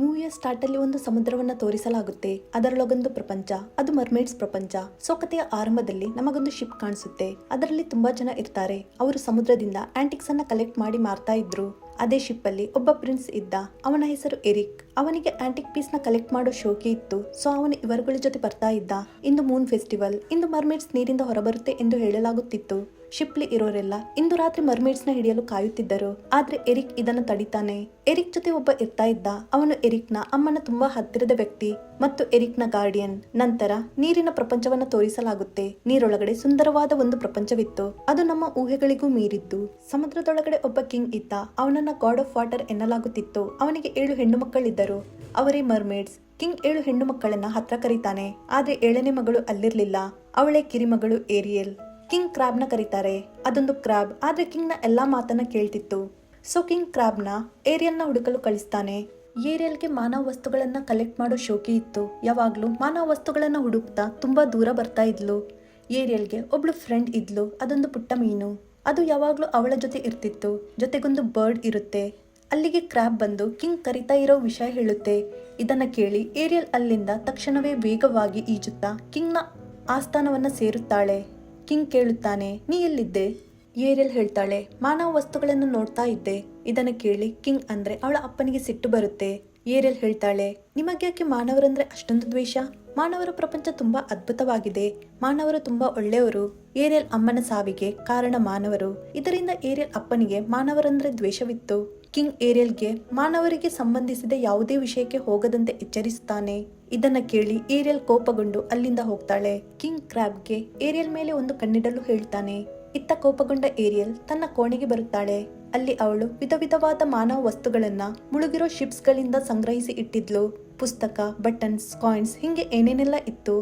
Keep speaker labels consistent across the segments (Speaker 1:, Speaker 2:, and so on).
Speaker 1: ಮೂವಿಯ start ಅಲ್ಲಿ ಒಂದು ಸಮುದ್ರವನ್ನ ತೋರಿಸಲಾಗುತ್ತೆ. ಅದರೊಳಗೊಂದು ಪ್ರಪಂಚ, ಅದು ಮರ್ಮೇಡ್ಸ್ ಪ್ರಪಂಚ. ಸೊ ಕಥೆಯ ಆರಂಭದಲ್ಲಿ ನಮಗೊಂದು ಶಿಪ್ ಕಾಣಿಸುತ್ತೆ. ಅದರಲ್ಲಿ ತುಂಬಾ ಜನ ಇರ್ತಾರೆ. ಅವರು ಸಮುದ್ರದಿಂದ ಆಂಟಿಕ್ಸ್ ಅನ್ನ ಕಲೆಕ್ಟ್ ಮಾಡಿ ಮಾರ್ತಾ ಇದ್ರು. ಅದೇ ಶಿಪ್ ಅಲ್ಲಿ ಒಬ್ಬ ಪ್ರಿನ್ಸ್ ಇದ್ದ. ಅವನ ಹೆಸರು ಎರಿಕ್. ಅವನಿಗೆ ಆಂಟಿಕ್ ಪೀಸ್ ನ ಕಲೆಕ್ಟ್ ಮಾಡೋ ಶೋಕಿ ಇತ್ತು. ಸೊ ಅವನು ಇವರುಗಳ ಜೊತೆ ಬರ್ತಾ ಇದ್ದ. ಇಂದು ಮೂನ್ ಫೆಸ್ಟಿವಲ್, ಇಂದು ಮರ್ಮೇಡ್ಸ್ ನೀರಿಂದ ಹೊರಬರುತ್ತೆ ಎಂದು ಹೇಳಲಾಗುತ್ತಿತ್ತು. ಶಿಪ್ಲಿ ಇರೋರೆಲ್ಲ ಇಂದು ರಾತ್ರಿ ಮರ್ಮೇಡ್ಸ್ ನ ಹಿಡಿಯಲು ಕಾಯುತ್ತಿದ್ದರು. ಆದ್ರೆ ಎರಿಕ್ ಇದನ್ನು ತಡಿತಾನೆ. ಎರಿಕ್ ಜೊತೆ ಒಬ್ಬ ಇರ್ತಾ ಇದ್ದ. ಅವನು ಎರಿಕ್ ನ ಅಮ್ಮನ ತುಂಬಾ ಹತ್ತಿರದ ವ್ಯಕ್ತಿ ಮತ್ತು ಎರಿಕ್ ನ ಗಾರ್ಡಿಯನ್. ನಂತರ ನೀರಿನ ಪ್ರಪಂಚವನ್ನ ತೋರಿಸಲಾಗುತ್ತೆ. ನೀರೊಳಗಡೆ ಸುಂದರವಾದ ಒಂದು ಪ್ರಪಂಚವಿತ್ತು. ಅದು ನಮ್ಮ ಊಹೆಗಳಿಗೂ ಮೀರಿದ್ದು. ಸಮುದ್ರದೊಳಗಡೆ ಒಬ್ಬ ಕಿಂಗ್ ಇದ್ದ. ಅವನನ್ನ ಗಾಡ್ ಆಫ್ ವಾಟರ್ ಎನ್ನಲಾಗುತ್ತಿತ್ತು. ಅವನಿಗೆ 7 ಹೆಣ್ಣು ಮಕ್ಕಳಿದ್ದರು. ಅವರೇ ಮರ್ಮೇಡ್ಸ್. ಕಿಂಗ್ 7 ಹೆಣ್ಣು ಮಕ್ಕಳನ್ನ ಹತ್ರ ಕರೀತಾನೆ. ಆದ್ರೆ 7ನೇ ಮಗಳು ಅಲ್ಲಿರ್ಲಿಲ್ಲ. ಅವಳೇ ಕಿರಿಮಗಳು ಏರಿಯಲ್. ಕಿಂಗ್ ಕ್ರಾಬ್ ನ ಕರೀತಾರೆ. ಅದೊಂದು ಕ್ರಾಬ್, ಆದ್ರೆ ಕಿಂಗ್ ನ ಎಲ್ಲಾ ಮಾತನ್ನ ಕೇಳ್ತಿತ್ತು. ಸೊ ಕಿಂಗ್ ಕ್ರಾಬ್ ನ ಏರಿಯಲ್ ನ ಹುಡುಕಲು ಕಳಿಸ್ತಾನೆ. ಏರಿಯಲ್ಗೆ ಮಾನವ ವಸ್ತುಗಳನ್ನ ಕಲೆಕ್ಟ್ ಮಾಡೋ ಶೋಕಿ ಇತ್ತು. ಯಾವಾಗ್ಲೂ ಮಾನವ ವಸ್ತುಗಳನ್ನ ಹುಡುಕ್ತಾ ತುಂಬಾ ದೂರ ಬರ್ತಾ ಇದ್ಲು. ಏರಿಯಲ್ಗೆ ಒಬ್ಳು ಫ್ರೆಂಡ್ ಇದ್ಲು. ಅದೊಂದು ಪುಟ್ಟ ಮೀನು. ಅದು ಯಾವಾಗ್ಲೂ ಅವಳ ಜೊತೆ ಇರ್ತಿತ್ತು. ಜೊತೆಗೊಂದು ಬರ್ಡ್ ಇರುತ್ತೆ. ಅಲ್ಲಿಗೆ ಕ್ರಾಬ್ ಬಂದು ಕಿಂಗ್ ಕರಿತಾ ಇರೋ ವಿಷಯ ಹೇಳುತ್ತೆ. ಇದನ್ನ ಕೇಳಿ ಏರಿಯಲ್ ಅಲ್ಲಿಂದ ತಕ್ಷಣವೇ ವೇಗವಾಗಿ ಈಜುತ್ತಾ ಕಿಂಗ್ ನ ಆಸ್ಥಾನವನ್ನ ಸೇರುತ್ತಾಳೆ. ಕಿಂಗ್ ಕೇಳುತ್ತಾನೆ, ನೀ ಎಲ್ಲಿದ್ದೆ? ಏರಿಯಲ್ ಹೇಳ್ತಾಳೆ, ಮಾನವ ವಸ್ತುಗಳನ್ನು ನೋಡ್ತಾ ಇದ್ದೆ. ಇದನ್ನ ಕೇಳಿ ಕಿಂಗ್ ಅಂದ್ರೆ ಅವಳ ಅಪ್ಪನಿಗೆ ಸಿಟ್ಟು ಬರುತ್ತೆ. ಏರಿಯಲ್ ಹೇಳ್ತಾಳೆ, ನಿಮಗ್ಯಾಕೆ ಮಾನವರಂದ್ರೆ ಅಷ್ಟೊಂದು ದ್ವೇಷ? ಮಾನವರ ಪ್ರಪಂಚ ತುಂಬಾ ಅದ್ಭುತವಾಗಿದೆ. ಮಾನವರು ತುಂಬಾ ಒಳ್ಳೆಯವರು. ಏರಿಯಲ್ ಅಮ್ಮನ ಸಾವಿಗೆ ಕಾರಣ ಮಾನವರು. ಇದರಿಂದ ಏರಿಯಲ್ ಅಪ್ಪನಿಗೆ ಮಾನವರಂದ್ರೆ ದ್ವೇಷವಿತ್ತು. ಕಿಂಗ್ ಏರಿಯಲ್ಗೆ ಮಾನವರಿಗೆ ಸಂಬಂಧಿಸಿದ ಯಾವುದೇ ವಿಷಯಕ್ಕೆ ಹೋಗದಂತೆ ಎಚ್ಚರಿಸುತ್ತಾನೆ. ಇದನ್ನ ಕೇಳಿ ಏರಿಯಲ್ ಕೋಪಗೊಂಡು ಅಲ್ಲಿಂದ ಹೋಗ್ತಾಳೆ. ಕಿಂಗ್ ಕ್ರಾಬ್ಗೆ ಏರಿಯಲ್ ಮೇಲೆ ಒಂದು ಕಣ್ಣಿಡಲು ಹೇಳ್ತಾನೆ. ಇತ್ತ ಕೋಪಗೊಂಡ ಏರಿಯಲ್ ತನ್ನ ಕೋಣೆಗೆ ಬರುತ್ತಾಳೆ. ಅಲ್ಲಿ ಅವಳು ವಿಧ ವಿಧವಾದ ಮಾನವ ವಸ್ತುಗಳನ್ನ ಮುಳುಗಿರೋ ಶಿಪ್ಸ್ ಗಳಿಂದ ಸಂಗ್ರಹಿಸಿ ಇಟ್ಟಿದ್ಲು. ಪುಸ್ತಕ, ಬಟನ್ಸ್, ಕಾಯಿನ್ಸ್, ಹಿಂಗೆ ಏನೇನೆಲ್ಲ ಇತ್ತು.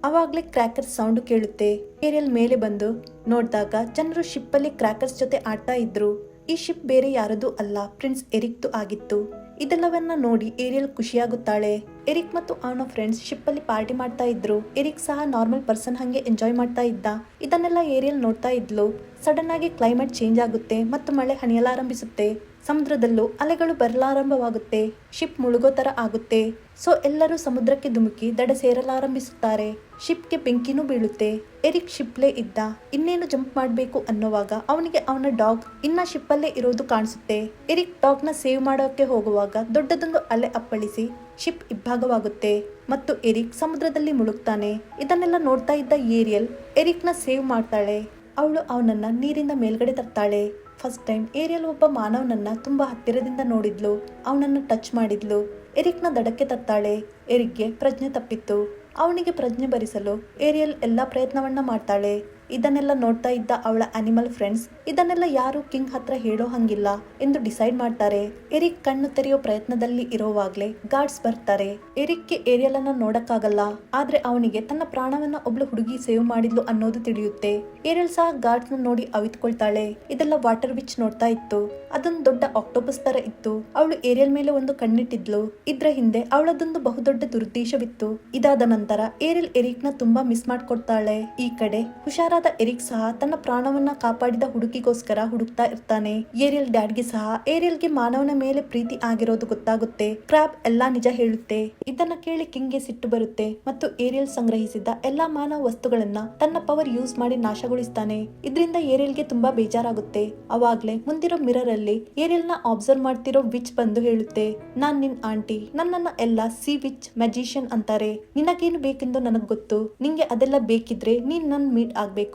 Speaker 1: ಅವಾಗ್ಲೇ ಕ್ರ್ಯಾಕರ್ಸ್ ಸೌಂಡ್ ಕೇಳುತ್ತೆ. ಏರಿಯಲ್ ಮೇಲೆ ಬಂದು ನೋಡಿದಾಗ ಜನರು ಶಿಪ್ ಅಲ್ಲಿ ಕ್ರ್ಯಾಕರ್ಸ್ ಜೊತೆ ಆಡ್ತಾ ಇದ್ರು. ಈ ಶಿಪ್ ಬೇರೆ ಯಾರದೂ ಅಲ್ಲ, ಪ್ರಿನ್ಸ್ ಎರಿಕ್ದು ಆಗಿತ್ತು. ಇದೆಲ್ಲವನ್ನ ನೋಡಿ ಏರಿಯಲ್ ಖುಷಿಯಾಗುತ್ತಾಳೆ. ಎರಿಕ್ ಮತ್ತು ಅವನ ಫ್ರೆಂಡ್ಸ್ ಶಿಪ್ ಅಲ್ಲಿ ಪಾರ್ಟಿ ಮಾಡ್ತಾ ಇದ್ರು. ಎರಿಕ್ ಸಹ ನಾರ್ಮಲ್ ಪರ್ಸನ್ ಹಂಗೆ ಎಂಜಾಯ್ ಮಾಡ್ತಾ ಇದ್ದ. ಇದನ್ನೆಲ್ಲ ಏರಿಯಲ್ ನೋಡ್ತಾ ಇದ್ಲು. ಸಡನ್ ಆಗಿ ಕ್ಲೈಮೇಟ್ ಚೇಂಜ್ ಆಗುತ್ತೆ ಮತ್ತು ಮಳೆ ಹನಿಯಲಾರಂಭಿಸುತ್ತೆ. ಸಮುದ್ರದಲ್ಲೂ ಅಲೆಗಳು ಬರಲಾರಂಭವಾಗುತ್ತೆ. ಶಿಪ್ ಮುಳುಗೋ ತರ ಆಗುತ್ತೆ. ಸೊ ಎಲ್ಲರೂ ಸಮುದ್ರಕ್ಕೆ ಧುಮುಕಿ ದಡ ಸೇರಲಾರಂಭಿಸುತ್ತಾರೆ. ಶಿಪ್ಗೆ ಬೆಂಕಿನೂ ಬೀಳುತ್ತೆ. ಎರಿಕ್ ಶಿಪ್ಲೇ ಇದ್ದ. ಇನ್ನೇನು ಜಂಪ್ ಮಾಡಬೇಕು ಅನ್ನೋವಾಗ ಅವನಿಗೆ ಅವನ ಡಾಗ್ ಇನ್ನ ಶಿಪ್ ಅಲ್ಲೇ ಇರೋದು ಕಾಣಿಸುತ್ತೆ. ಎರಿಕ್ ಡಾಗ್ ನ ಸೇವ್ ಮಾಡೋಕೆ ಹೋಗುವಾಗ ದೊಡ್ಡದೊಂದು ಅಲೆ ಅಪ್ಪಳಿಸಿ ಶಿಪ್ ಇಬ್ಬಾಗವಾಗುತ್ತೆ ಮತ್ತು ಎರಿಕ್ ಸಮುದ್ರದಲ್ಲಿ ಮುಳುಗ್ತಾನೆ. ಇದನ್ನೆಲ್ಲ ನೋಡ್ತಾ ಇದ್ದ ಏರಿಯಲ್ ಎರಿಕ್ ನ ಸೇವ್ ಮಾಡ್ತಾಳೆ. ಅವಳು ಅವನನ್ನ ನೀರಿಂದ ಮೇಲ್ಗಡೆ ತರ್ತಾಳೆ. ಫಸ್ಟ್ ಟೈಮ್ ಏರಿಯಲ್ ಒಬ್ಬ ಮಾನವನನ್ನ ತುಂಬಾ ಹತ್ತಿರದಿಂದ ನೋಡಿದ್ಲು. ಅವನನ್ನ ಟಚ್ ಮಾಡಿದ್ಲು. ಎರಿಕ್ ನ ದಡಕ್ಕೆ ತರ್ತಾಳೆ. ಎರಿಕ್ಗೆ ಪ್ರಜ್ಞೆ ತಪ್ಪಿತ್ತು. ಅವನಿಗೆ ಪ್ರಜ್ಞೆ ಬರಿಸಲು ಏರಿಯಲ್ ಎಲ್ಲಾ ಪ್ರಯತ್ನವನ್ನ ಮಾಡ್ತಾಳೆ. ಇದನ್ನೆಲ್ಲ ನೋಡ್ತಾ ಇದ್ದ ಅವಳ ಅನಿಮಲ್ ಫ್ರೆಂಡ್ಸ್ ಇದನ್ನೆಲ್ಲ ಯಾರು ಕಿಂಗ್ ಹತ್ರ ಹೇಳೋ ಹಂಗಿಲ್ಲ ಎಂದು ಡಿಸೈಡ್ ಮಾಡ್ತಾರೆ. ಎರಿಕ್ ಕಣ್ಣು ತೆರೆಯೋ ಪ್ರಯತ್ನದಲ್ಲಿ ಇರೋವಾಗ್ಲೇ ಗಾರ್ಡ್ಸ್ ಬರ್ತಾರೆ. ಎರಿಕ್ಗೆ ಏರಿಯಲ್ ಅನ್ನ ನೋಡಕ್ಕಾಗಲ್ಲ. ಆದ್ರೆ ಅವನಿಗೆ ತನ್ನ ಪ್ರಾಣವನ್ನ ಒಬ್ಳು ಹುಡುಗಿ ಸೇವ್ ಮಾಡಿದ್ಲು ಅನ್ನೋದು ತಿಳಿಯುತ್ತೆ. ಏರಿಯಲ್ ಸಹ ಗಾರ್ಡ್ಸ್ ನ ನೋಡಿ ಅವಿತ್ಕೊಳ್ತಾಳೆ. ಇದೆಲ್ಲ ವಾಟರ್ ವಿಚ್ ನೋಡ್ತಾ ಇತ್ತು. ಅದೊಂದು ದೊಡ್ಡ ಆಕ್ಟೋಪಸ್ ತರ ಇತ್ತು. ಅವಳು ಏರಿಯಲ್ ಮೇಲೆ ಒಂದು ಕಣ್ಣಿಟ್ಟಿದ್ಲು. ಇದ್ರ ಹಿಂದೆ ಅವಳದೊಂದು ಬಹುದೊಡ್ಡ ದುರುದ್ದೇಶವಿತ್ತು. ಇದಾದ ನಂತರ ಏರಿಯಲ್ ಎರಿಕ್ ನ ತುಂಬಾ ಮಿಸ್ ಮಾಡ್ಕೊಡ್ತಾಳೆ. ಈ ಕಡೆ ಹುಷಾರಾದ ಎರಿಕ್ ಸಹ ತನ್ನ ಪ್ರಾಣವನ್ನ ಕಾಪಾಡಿದ ಹುಡುಗಿಗೋಸ್ಕರ ಹುಡುಕ್ತಾ ಇರ್ತಾನೆ. ಏರಿಯಲ್ ಡ್ಯಾಡ್ಗೆ ಸಹ ಏರಿಯಲ್ಗೆ ಮಾನವನ ಮೇಲೆ ಪ್ರೀತಿ ಆಗಿರೋದು ಗೊತ್ತಾಗುತ್ತೆ. ಕ್ರಾಬ್ ಎಲ್ಲಾ ನಿಜ ಹೇಳುತ್ತೆ. ಇದನ್ನ ಕೇಳಿ ಕಿಂಗ್ಗೆ ಸಿಟ್ಟು ಬರುತ್ತೆ ಮತ್ತು ಏರಿಯಲ್ ಸಂಗ್ರಹಿಸಿದ್ದ ಎಲ್ಲಾ ಮಾನವ ವಸ್ತುಗಳನ್ನ ತನ್ನ ಪವರ್ ಯೂಸ್ ಮಾಡಿ ನಾಶಗೊಳಿಸ್ತಾನೆ. ಇದರಿಂದ ಏರಿಯಲ್ಗೆ ತುಂಬಾ ಬೇಜಾರಾಗುತ್ತೆ. ಅವಾಗ್ಲೇ ಮುಂದಿರೋ ಮಿರರ್ ಅಲ್ಲಿ ಏರಿಯಲ್ ನ ಅಬ್ಸರ್ವ್ ಮಾಡ್ತಿರೋ ವಿಚ್ ಬಂದು ಹೇಳುತ್ತೆ, ನಾನ್ ನಿನ್ ಆಂಟಿ. ನನ್ನನ್ನ ಎಲ್ಲ ಸಿ ವಿಚ್ ಮ್ಯಾಜಿಷಿಯನ್ ಅಂತಾರೆ. ನಿನಗೇನು ಬೇಕೆಂದು ನನಗ್ ಗೊತ್ತು. ನಿಂಗೆ ಅದೆಲ್ಲ ಬೇಕಿದ್ರೆ ನೀನ್ ನನ್ ಮೀಟ್ ಆಗ್ಬೇಕು.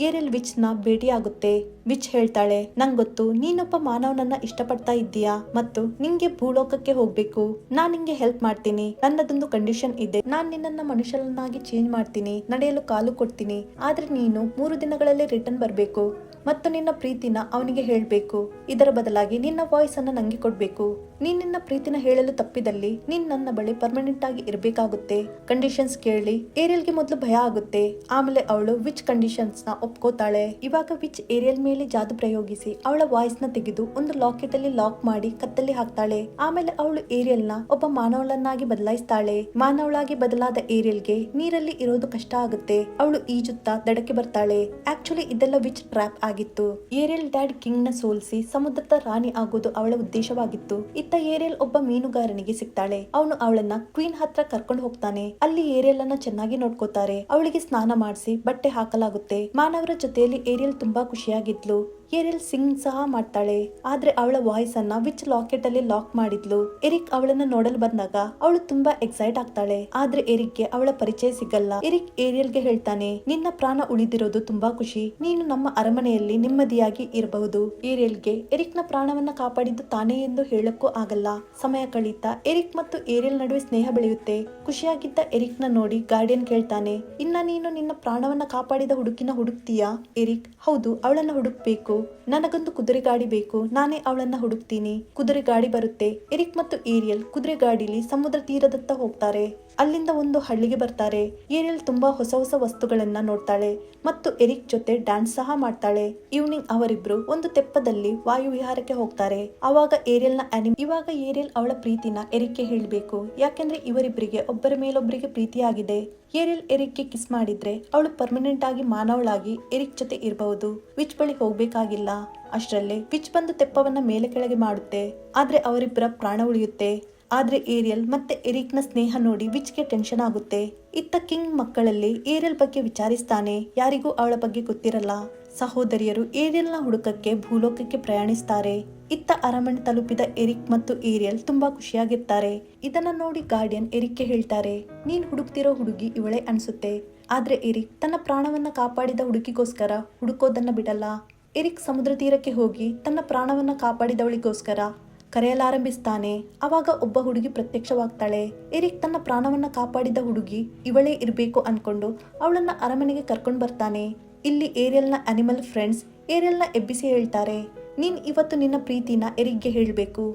Speaker 1: ಏರಿಯಲ್ ವಿಚ್ ನ ಭೇಟಿ ಆಗುತ್ತೆ. ವಿಚ್ ಹೇಳ್ತಾಳೆ, ನಂಗ್ ಗೊತ್ತು ನೀನೊಬ್ಬ ಮಾನವನನ್ನ ಇಷ್ಟಪಡ್ತಾ ಇದ್ದೀಯಾ ಮತ್ತು ನಿಂಗೆ ಭೂಲೋಕಕ್ಕೆ ಹೋಗ್ಬೇಕು. ನಾನ್ ನಿಂಗೆ ಹೆಲ್ಪ್ ಮಾಡ್ತೀನಿ. ನನ್ನದೊಂದು ಕಂಡೀಷನ್ ಇದೆ. ನಾನ್ ನಿನ್ನನ್ನ ಮನುಷ್ಯನನ್ನಾಗಿ ಚೇಂಜ್ ಮಾಡ್ತೀನಿ. ನಡೆಯಲು ಕಾಲು ಕೊಡ್ತೀನಿ. ಆದ್ರೆ ನೀನು 3 ದಿನಗಳಲ್ಲಿ ರಿಟರ್ನ್ ಬರ್ಬೇಕು ಮತ್ತು ನಿನ್ನ ಪ್ರೀತಿನ ಅವನಿಗೆ ಹೇಳ್ಬೇಕು. ಇದರ ಬದಲಾಗಿ ನಿನ್ನ ವಾಯ್ಸ್ ಅನ್ನ ನಂಗೆ ಕೊಡ್ಬೇಕು. ನೀನ್ ನಿನ್ನ ಪ್ರೀತಿನ ಹೇಳಲು ತಪ್ಪಿದಲ್ಲಿ ನೀನ್ ನನ್ನ ಬಳಿ ಪರ್ಮನೆಂಟ್ ಆಗಿ ಇರ್ಬೇಕಾಗುತ್ತೆ. ಕಂಡೀಷನ್ಸ್ ಕೇಳಿ ಏರಿಯಲ್ಗೆ ಮೊದಲು ಭಯ ಆಗುತ್ತೆ. ಆಮೇಲೆ ಅವಳು ವಿಚ್ ಕಂಡೀಷನ್ಸ್ ನ ಒಪ್ಕೋತಾಳೆ. ಇವಾಗ ವಿಚ್ ಏರಿಯಲ್ ಮೇಲೆ ಜಾದು ಪ್ರಯೋಗಿಸಿ ಅವಳ ವಾಯ್ಸ್ ನ ತೆಗೆದು ಒಂದು ಲಾಕೆಟ್ ಅಲ್ಲಿ ಲಾಕ್ ಮಾಡಿ ಕತ್ತಲ್ಲಿ ಹಾಕ್ತಾಳೆ. ಆಮೇಲೆ ಅವಳು ಏರಿಯಲ್ ನ ಒಬ್ಬ ಮಾನವಳನ್ನಾಗಿ ಬದಲಾಯಿಸ್ತಾಳೆ. ಮಾನವಳಾಗಿ ಬದಲಾದ ಏರಿಯಲ್ಗೆ ನೀರಲ್ಲಿ ಇರೋದು ಕಷ್ಟ ಆಗುತ್ತೆ. ಅವಳು ಈಜುತ್ತಾ ದಡಕ್ಕೆ ಬರ್ತಾಳೆ. ಆಕ್ಚುಲಿ ಇದೆಲ್ಲ ವಿಚ್ ಟ್ರ್ಯಾಪ್ ಆಗಿದೆ. ಆಗಿತ್ತು. ಏರಿಯಲ್ ಡ್ಯಾಡ್ ಕಿಂಗ್ ನ ಸೋಲಿಸಿ ಸಮುದ್ರದ ರಾಣಿ ಆಗೋದು ಅವಳ ಉದ್ದೇಶವಾಗಿತ್ತು. ಇತ್ತ ಏರಿಯಲ್ ಒಬ್ಬ ಮೀನುಗಾರನಿಗೆ ಸಿಗ್ತಾಳೆ. ಅವನು ಅವಳನ್ನ ಕ್ವೀನ್ ಹತ್ರ ಕರ್ಕೊಂಡು ಹೋಗ್ತಾನೆ. ಅಲ್ಲಿ ಏರಿಯಲ್ ಅನ್ನ ಚೆನ್ನಾಗಿ ನೋಡ್ಕೋತಾರೆ. ಅವಳಿಗೆ ಸ್ನಾನ ಮಾಡಿಸಿ ಬಟ್ಟೆ ಹಾಕಲಾಗುತ್ತೆ. ಮಾನವರ ಜೊತೆಯಲ್ಲಿ ಏರಿಯಲ್ ತುಂಬಾ ಖುಷಿಯಾಗಿದ್ಲು. ಏರಿಯಲ್ ಸಿಂಗ್ ಸಹ ಮಾಡ್ತಾಳೆ. ಆದ್ರೆ ಅವಳ ವಾಯ್ಸ್ ಅನ್ನ ವಿಚ್ ಲಾಕೆಟ್ ಅಲ್ಲಿ ಲಾಕ್ ಮಾಡಿದ್ಲು. ಎರಿಕ್ ಅವಳನ್ನ ನೋಡಲು ಬಂದಾಗ ಅವಳು ತುಂಬಾ ಎಕ್ಸೈಟ್ ಆಗ್ತಾಳೆ. ಆದ್ರೆ ಎರಿಕ್ಗೆ ಅವಳ ಪರಿಚಯ ಸಿಗಲ್ಲ. ಎರಿಕ್ ಏರಿಯಲ್ಗೆ ಹೇಳ್ತಾನೆ, ನಿನ್ನ ಪ್ರಾಣ ಉಳಿದಿರೋದು ತುಂಬಾ ಖುಷಿ. ನೀನು ನಮ್ಮ ಅರಮನೆಯಲ್ಲಿ ನೆಮ್ಮದಿಯಾಗಿ ಇರಬಹುದು. ಏರಿಯಲ್ಗೆ ಎರಿಕ್ ನ ಪ್ರಾಣವನ್ನ ಕಾಪಾಡಿದ್ದು ತಾನೇ ಎಂದು ಹೇಳಕ್ಕೂ ಆಗಲ್ಲ. ಸಮಯ ಕಳೀತಾ ಎರಿಕ್ ಮತ್ತು ಏರಿಯಲ್ ನಡುವೆ ಸ್ನೇಹ ಬೆಳೆಯುತ್ತೆ. ಖುಷಿಯಾಗಿದ್ದ ಎರಿಕ್ ನ ನೋಡಿ ಗಾರ್ಡಿಯನ್ ಕೇಳ್ತಾನೆ, ಇನ್ನ ನೀನು ನಿನ್ನ ಪ್ರಾಣವನ್ನ ಕಾಪಾಡಿದ ಹುಡುಗಿನ ಹುಡುಕ್ತೀಯಾ? ಎರಿಕ್, ಹೌದು, ಅವಳನ್ನ ಹುಡುಕ್ಬೇಕು. ನನಗೊಂದು ಕುದುರೆ ಗಾಡಿ ಬೇಕು. ನಾನೇ ಅವಳನ್ನ ಹುಡುಕ್ತೀನಿ. ಕುದುರೆ ಗಾಡಿ ಬರುತ್ತೆ. ಎರಿಕ್ ಮತ್ತು ಏರಿಯಲ್ ಕುದುರೆ ಗಾಡಿಲಿ ಸಮುದ್ರ ತೀರದತ್ತ ಹೋಗ್ತಾರೆ. ಅಲ್ಲಿಂದ ಒಂದು ಹಳ್ಳಿಗೆ ಬರ್ತಾರೆ. ಏರಿಯಲ್ ತುಂಬಾ ಹೊಸ ಹೊಸ ವಸ್ತುಗಳನ್ನ ನೋಡ್ತಾಳೆ ಮತ್ತು ಎರಿಕ್ ಜೊತೆ ಡ್ಯಾನ್ಸ್ ಸಹ ಮಾಡ್ತಾಳೆ. ಈವ್ನಿಂಗ್ ಅವರಿಬ್ರು ಒಂದು ತೆಪ್ಪದಲ್ಲಿ ವಾಯುವಿಹಾರಕ್ಕೆ ಹೋಗ್ತಾರೆ. ಇವಾಗ ಏರಿಯಲ್ ಅವಳ ಪ್ರೀತಿನ ಎರಿಕ್ಗೆ ಹೇಳ್ಬೇಕು. ಯಾಕೆಂದ್ರೆ ಇವರಿಬ್ಬರಿಗೆ ಒಬ್ಬರ ಮೇಲೊಬ್ಬರಿಗೆ ಪ್ರೀತಿಯಾಗಿದೆ. ಏರಿಯಲ್ ಎರಿಕ್ಗೆ ಕಿಸ್ ಮಾಡಿದ್ರೆ ಅವಳು ಪರ್ಮನೆಂಟ್ ಆಗಿ ಮಾನವಳಾಗಿ ಎರಿಕ್ ಜೊತೆ ಇರಬಹುದು. ವಿಚ್ ಬಳಿ ಹೋಗ್ಬೇಕಾಗಿಲ್ಲ. ಅಷ್ಟರಲ್ಲೇ ವಿಚ್ ಬಂದು ತೆಪ್ಪವನ್ನ ಮೇಲೆ ಕೆಳಗೆ ಮಾಡುತ್ತೆ. ಆದ್ರೆ ಅವರಿಬ್ಬರ ಪ್ರಾಣ ಉಳಿಯುತ್ತೆ. ಆದ್ರೆ ಏರಿಯಲ್ ಮತ್ತೆ ಎರಿಕ್ ನ ಸ್ನೇಹ ನೋಡಿ ವಿಚ್ಗೆ ಟೆನ್ಷನ್ ಆಗುತ್ತೆ. ಇತ್ತ ಕಿಂಗ್ ಮಕ್ಕಳಲ್ಲಿ ಏರಿಯಲ್ ಬಗ್ಗೆ ವಿಚಾರಿಸ್ತಾನೆ. ಯಾರಿಗೂ ಅವಳ ಬಗ್ಗೆ ಗೊತ್ತಿರಲ್ಲ. ಸಹೋದರಿಯರು ಏರಿಯಲ್ ನ ಹುಡುಕಕ್ಕೆ ಭೂಲೋಕಕ್ಕೆ ಪ್ರಯಾಣಿಸ್ತಾರೆ. ಇತ್ತ ಅರಮನೆ ತಲುಪಿದ ಎರಿಕ್ ಮತ್ತು ಏರಿಯಲ್ ತುಂಬಾ ಖುಷಿಯಾಗಿರ್ತಾರೆ. ಇದನ್ನ ನೋಡಿ ಗಾರ್ಡಿಯನ್ ಎರಿಕ್ಗೆ ಹೇಳ್ತಾರೆ, ನೀನ್ ಹುಡುಕ್ತಿರೋ ಹುಡುಗಿ ಇವಳೇ ಅನ್ಸುತ್ತೆ. ಆದ್ರೆ ಎರಿಕ್ ತನ್ನ ಪ್ರಾಣವನ್ನ ಕಾಪಾಡಿದ ಹುಡುಗಿಗೋಸ್ಕರ ಹುಡುಕೋದನ್ನ ಬಿಡಲ್ಲ. ಎರಿಕ್ ಸಮುದ್ರ ತೀರಕ್ಕೆ ಹೋಗಿ ತನ್ನ ಪ್ರಾಣವನ್ನ ಕಾಪಾಡಿದವಳಿಗೋಸ್ಕರ ಕರೆಯಲಾರಂಭಿಸ್ತಾನೆ. ಅವಾಗ ಒಬ್ಬ ಹುಡುಗಿ ಪ್ರತ್ಯಕ್ಷವಾಗ್ತಾಳೆ. ಎರಿಕ್ ತನ್ನ ಪ್ರಾಣವನ್ನ ಕಾಪಾಡಿದ ಹುಡುಗಿ ಇವಳೇ ಇರ್ಬೇಕು ಅನ್ಕೊಂಡು ಅವಳನ್ನ ಅರಮನೆಗೆ ಕರ್ಕೊಂಡ್ ಬರ್ತಾನೆ. ಇಲ್ಲಿ ಏರಿಯಲ್ ನ ಅನಿಮಲ್ ಫ್ರೆಂಡ್ಸ್ ಏರಿಯಲ್ ನ ಎಬ್ಬಿಸಿ ಹೇಳ್ತಾರೆ, ನೀನ್ ಇವತ್ತು ನಿನ್ನ ಪ್ರೀತಿನ ಎರಿಕ್ಗೆ ಹೇಳ್ಬೇಕು.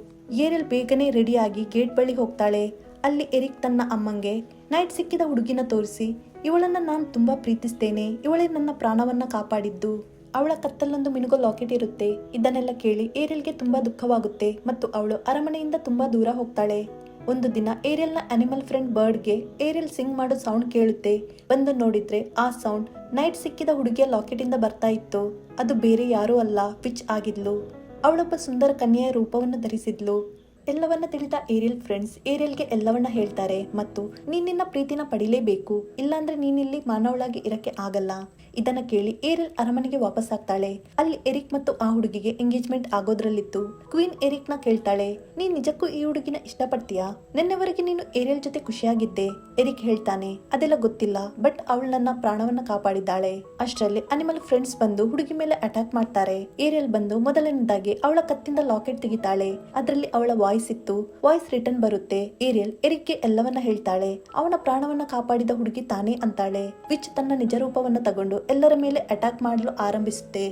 Speaker 1: ಏರಿಯಲ್ ಬೇಗನೆ ರೆಡಿಯಾಗಿ ಗೇಟ್ ಬಳಿ ಹೋಗ್ತಾಳೆ. ಅಲ್ಲಿ ಎರಿಕ್ ತನ್ನ ಅಮ್ಮಂಗೆ ನೈಟ್ ಸಿಕ್ಕಿದ ಹುಡುಗಿನ ತೋರಿಸಿ, ಇವಳನ್ನ ನಾನು ತುಂಬಾ ಪ್ರೀತಿಸ್ತೇನೆ. ಇವಳೇ ನನ್ನ ಪ್ರಾಣವನ್ನ ಕಾಪಾಡಿದ್ದು. ಅವಳ ಕತ್ತಲ್ಲೊಂದು ಮಿನುಗೋ ಲಾಕೆಟ್ ಇರುತ್ತೆ. ಇದನ್ನೆಲ್ಲ ಕೇಳಿ ಏರಿಯಲ್ಗೆ ತುಂಬಾ ದುಃಖವಾಗುತ್ತೆ ಮತ್ತು ಅವಳು ಅರಮನೆಯಿಂದ ತುಂಬಾ ದೂರ ಹೋಗ್ತಾಳೆ. ಒಂದು ದಿನ ಏರಿಯಲ್ ನ ಅನಿಮಲ್ ಫ್ರೆಂಡ್ ಬರ್ಡ್ಗೆ ಏರಿಯಲ್ ಸಿಂಗ್ ಮಾಡೋ ಸೌಂಡ್ ಕೇಳುತ್ತೆ. ಬಂದು ನೋಡಿದ್ರೆ ಆ ಸೌಂಡ್ ನೈಟ್ ಸಿಕ್ಕಿದ ಹುಡುಗಿಯ ಲಾಕೆಟ್ ಇಂದ ಬರ್ತಾ ಇತ್ತು. ಅದು ಬೇರೆ ಯಾರೂ ಅಲ್ಲ, ವಿಚ್ ಆಗಿದ್ಲು. ಅವಳೊಬ್ಬ ಸುಂದರ ಕನ್ಯೆಯ ರೂಪವನ್ನು ಧರಿಸಿದ್ಲು. ಎಲ್ಲವನ್ನ ತಿಳಿದ ಏರಿಯಲ್ ಫ್ರೆಂಡ್ಸ್ ಏರಿಯಲ್ಗೆ ಎಲ್ಲವನ್ನ ಹೇಳ್ತಾರೆ ಮತ್ತು ನೀನ್ ನಿನ್ನ ಪ್ರೀತಿನ ಪಡಿಲೇಬೇಕು, ಇಲ್ಲಾಂದ್ರೆ ನೀನಿಲ್ಲಿ ಮಾನವಳಾಗಿ ಇರಕ್ಕೆ ಆಗಲ್ಲ. ಇದನ್ನ ಕೇಳಿ ಏರಿಯಲ್ ಅರಮನೆಗೆ ವಾಪಸ್ ಆಗ್ತಾಳೆ. ಅಲ್ಲಿ ಎರಿಕ್ ಮತ್ತು ಆ ಹುಡುಗಿಗೆ ಎಂಗೇಜ್ಮೆಂಟ್ ಆಗೋದ್ರಲ್ಲಿತ್ತು. ಕ್ವೀನ್ ಎರಿಕ್ ನ ಕೇಳ್ತಾಳೆ, ನೀನ್ ನಿಜಕ್ಕೂ ಈ ಹುಡುಗಿನ ಇಷ್ಟಪಡ್ತೀಯಾ? ನಿನ್ನೆವರೆಗೆ ನೀನು ಏರಿಯಲ್ ಜೊತೆ ಖುಷಿಯಾಗಿದ್ದೆ. ಎರಿಕ್ ಹೇಳ್ತಾನೆ, ಅದೆಲ್ಲ ಗೊತ್ತಿಲ್ಲ, ಬಟ್ ಅವಳು ನನ್ನ ಪ್ರಾಣವನ್ನ ಕಾಪಾಡಿದ್ದಾಳೆ. ಅಷ್ಟರಲ್ಲಿ ಅನಿಮಲ್ ಫ್ರೆಂಡ್ಸ್ ಬಂದು ಹುಡುಗಿ ಮೇಲೆ ಅಟ್ಯಾಕ್ ಮಾಡ್ತಾರೆ. ಏರಿಯಲ್ ಬಂದು ಮೊದಲನೇದಾಗಿ ಅವಳ ಕತ್ತಿಂದ ಲಾಕೆಟ್ ತೆಗಿತಾಳೆ. ಅದರಲ್ಲಿ ಅವಳ ವಾಯ್ಸ್ ಇತ್ತು. ವಾಯ್ಸ್ ರಿಟರ್ನ್ ಬರುತ್ತೆ. ಏರಿಯಲ್ ಎರಿಕ್ಗೆ ಎಲ್ಲವನ್ನ ಹೇಳ್ತಾಳೆ. ಅವನ ಪ್ರಾಣವನ್ನ ಕಾಪಾಡಿದ ಹುಡುಗಿ ತಾನೇ ಅಂತಾಳೆ. ವಿಚ್ ತನ್ನ ನಿಜ ರೂಪವನ್ನ ತಗೊಂಡು ಎಲ್ಲರ ಮೇಲೆ ಅಟ್ಯಾಕ್ ಮಾಡಲು ಆರಂಭಿಸುತ್ತೆ.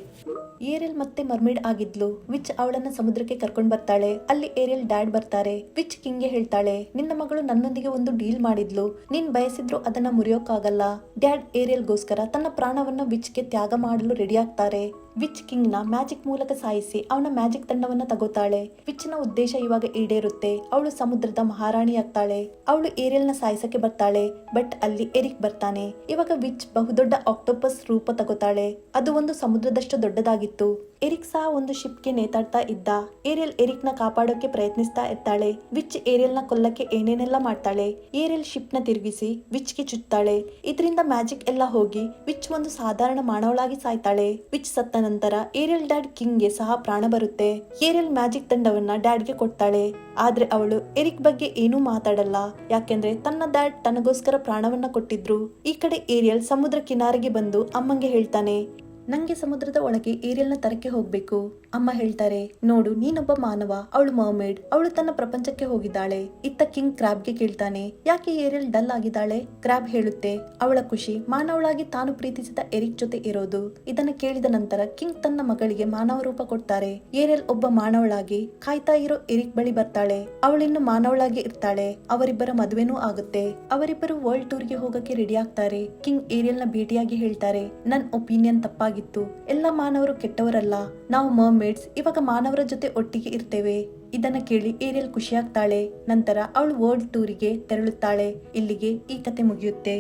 Speaker 1: ಏರಿಯಲ್ ಮತ್ತೆ ಮರ್ಮೇಡ್ ಆಗಿದ್ಲು. ವಿಚ್ ಅವಳನ್ನ ಸಮುದ್ರಕ್ಕೆ ಕರ್ಕೊಂಡ್ ಬರ್ತಾಳೆ. ಅಲ್ಲಿ ಏರಿಯಲ್ ಡ್ಯಾಡ್ ಬರ್ತಾರೆ. ವಿಚ್ ಕಿಂಗ್ಗೆ ಹೇಳ್ತಾಳೆ, ನಿನ್ನ ಮಗಳು ನನ್ನೊಂದಿಗೆ ಒಂದು ಡೀಲ್ ಮಾಡಿದ್ಲು. ನೀನ್ ಬಯಸಿದ್ರು ಅದನ್ನ ಮುರಿಯೋಕ್ಕಾಗಲ್ಲ. ಡ್ಯಾಡ್ ಏರಿಯಲ್ ಗೋಸ್ಕರ ತನ್ನ ಪ್ರಾಣವನ್ನ ವಿಚ್ಗೆ ತ್ಯಾಗ ಮಾಡಲು ರೆಡಿ ಆಗ್ತಾರೆ. ವಿಚ್ ಕಿಂಗ್ ನ ಮ್ಯಾಜಿಕ್ ಮೂಲಕ ಸಾಯಿಸಿ ಅವನ ಮ್ಯಾಜಿಕ್ ದಂಡವನ್ನ ತಗೋತಾಳೆ. ವಿಚ್ ನ ಉದ್ದೇಶ ಇವಾಗ ಈಡೇರುತ್ತೆ. ಅವಳು ಸಮುದ್ರದ ಮಹಾರಾಣಿ ಆಗ್ತಾಳೆ. ಅವಳು ಏರಿಯಲ್ ನ ಸಾಯಿಸಕ್ಕೆ ಬರ್ತಾಳೆ. ಬಟ್ ಅಲ್ಲಿ ಎರಿಕ್ ಬರ್ತಾನೆ. ಇವಾಗ ವಿಚ್ ಬಹುದೊಡ್ಡ ಆಕ್ಟೋಪಸ್ ರೂಪ ತಗೋತಾಳೆ. ಅದು ಒಂದು ಸಮುದ್ರದಷ್ಟು ದೊಡ್ಡದಾಗಿತ್ತು. ಎರಿಕ್ ಸಹ ಒಂದು ಶಿಪ್ ಗೆ ನೇತಾಡ್ತಾ ಇದ್ದ. ಏರಿಯಲ್ ಎರಿಕ್ ನ ಕಾಪಾಡೋಕೆ ಪ್ರಯತ್ನಿಸ್ತಾ ಇರ್ತಾಳೆ. ವಿಚ್ ಏರಿಯಲ್ ನ ಕೊಲ್ಲಕ್ಕೆ ಏನೇನೆಲ್ಲ ಮಾಡ್ತಾಳೆ. ಏರಿಯಲ್ ಶಿಪ್ ನ ತಿರುಗಿಸಿ ವಿಚ್ ಗೆ ಚುಚ್ತಾಳೆ. ಇದರಿಂದ ಮ್ಯಾಜಿಕ್ ಎಲ್ಲ ಹೋಗಿ ವಿಚ್ ಒಂದು ಸಾಧಾರಣ ಮಾನವಳಾಗಿ ಸಾಯ್ತಾಳೆ. ವಿಚ್ ಸತ್ತ ನಂತರ ಏರಿಯಲ್ ಡ್ಯಾಡ್ ಕಿಂಗ್ ಗೆ ಸಹ ಪ್ರಾಣ ಬರುತ್ತೆ. ಏರಿಯಲ್ ಮ್ಯಾಜಿಕ್ ದಂಡವನ್ನ ಡ್ಯಾಡ್ ಗೆ ಕೊಡ್ತಾಳೆ. ಆದ್ರೆ ಅವಳು ಎರಿಕ್ ಬಗ್ಗೆ ಏನೂ ಮಾತಾಡಲ್ಲ. ಯಾಕೆಂದ್ರೆ ತನ್ನ ಡ್ಯಾಡ್ ತನಗೋಸ್ಕರ ಪ್ರಾಣವನ್ನ ಕೊಟ್ಟಿದ್ರು. ಈ ಕಡೆ ಏರಿಯಲ್ ಸಮುದ್ರ ಕಿನಾರೆಗೆ ಬಂದು ಅಮ್ಮಂಗೆ ಹೇಳ್ತಾನೆ, ನಂಗೆ ಸಮುದ್ರದ ಒಳಗೆ ಏರಿಯಲ್ ನ ತರಕ್ಕೆ ಹೋಗ್ಬೇಕು. ಅಮ್ಮ ಹೇಳ್ತಾರೆ, ನೋಡು, ನೀನೊಬ್ಬ ಮಾನವ, ಅವಳು ಮರ್ಮೇಡ್, ಅವಳು ತನ್ನ ಪ್ರಪಂಚಕ್ಕೆ ಹೋಗಿದ್ದಾಳೆ. ಇತ್ತ ಕಿಂಗ್ ಕ್ರಾಬ್ ಗೆ ಕೇಳ್ತಾನೆ, ಯಾಕೆ ಏರಿಯಲ್ ಡಲ್ ಆಗಿದ್ದಾಳೆ? ಕ್ರಾಬ್ ಹೇಳುತ್ತೆ, ಅವಳ ಖುಷಿ ಮಾನವಳಾಗಿ ತಾನು ಪ್ರೀತಿಸಿದ ಎರಿಕ್ ಜೊತೆ ಇರೋದು. ಇದನ್ನ ಕೇಳಿದ ನಂತರ ಕಿಂಗ್ ತನ್ನ ಮಗಳಿಗೆ ಮಾನವ ರೂಪ ಕೊಡ್ತಾರೆ. ಏರಿಯಲ್ ಒಬ್ಬ ಮಾನವಳಾಗಿ ಕಾಯ್ತಾ ಇರೋ ಎರಿಕ್ ಬಳಿ ಬರ್ತಾಳೆ. ಅವಳಿನ್ನು ಮಾನವಳಾಗಿ ಇರ್ತಾಳೆ. ಅವರಿಬ್ಬರ ಮದುವೆನೂ ಆಗುತ್ತೆ. ಅವರಿಬ್ಬರು ವರ್ಲ್ಡ್ ಟೂರ್ ಗೆ ಹೋಗಕ್ಕೆ ರೆಡಿ ಆಗ್ತಾರೆ. ಕಿಂಗ್ ಏರಿಯಲ್ ನ ಭೇಟಿಯಾಗಿ ಹೇಳ್ತಾರೆ, ನನ್ ಒಪಿನಿಯನ್ ತಪ್ಪಾಗಿತ್ತು. ಎಲ್ಲ ಮಾನವರು ಕೆಟ್ಟವರಲ್ಲ. ನಾವು ಮರ್ಮೇಡ್ಸ್ ಇವಾಗ ಮಾನವರ ಜೊತೆ ಒಟ್ಟಿಗೆ ಇರ್ತೇವೆ. ಇದನ್ನ ಕೇಳಿ ಏರಿಯಲ್ ಖುಷಿಯಾಗ್ತಾಳೆ. ನಂತರ ಅವಳು ವರ್ಲ್ಡ್ ಟೂರಿಗೆ ತೆರಳುತ್ತಾಳೆ. ಇಲ್ಲಿಗೆ ಈ ಕತೆ ಮುಗಿಯುತ್ತೆ.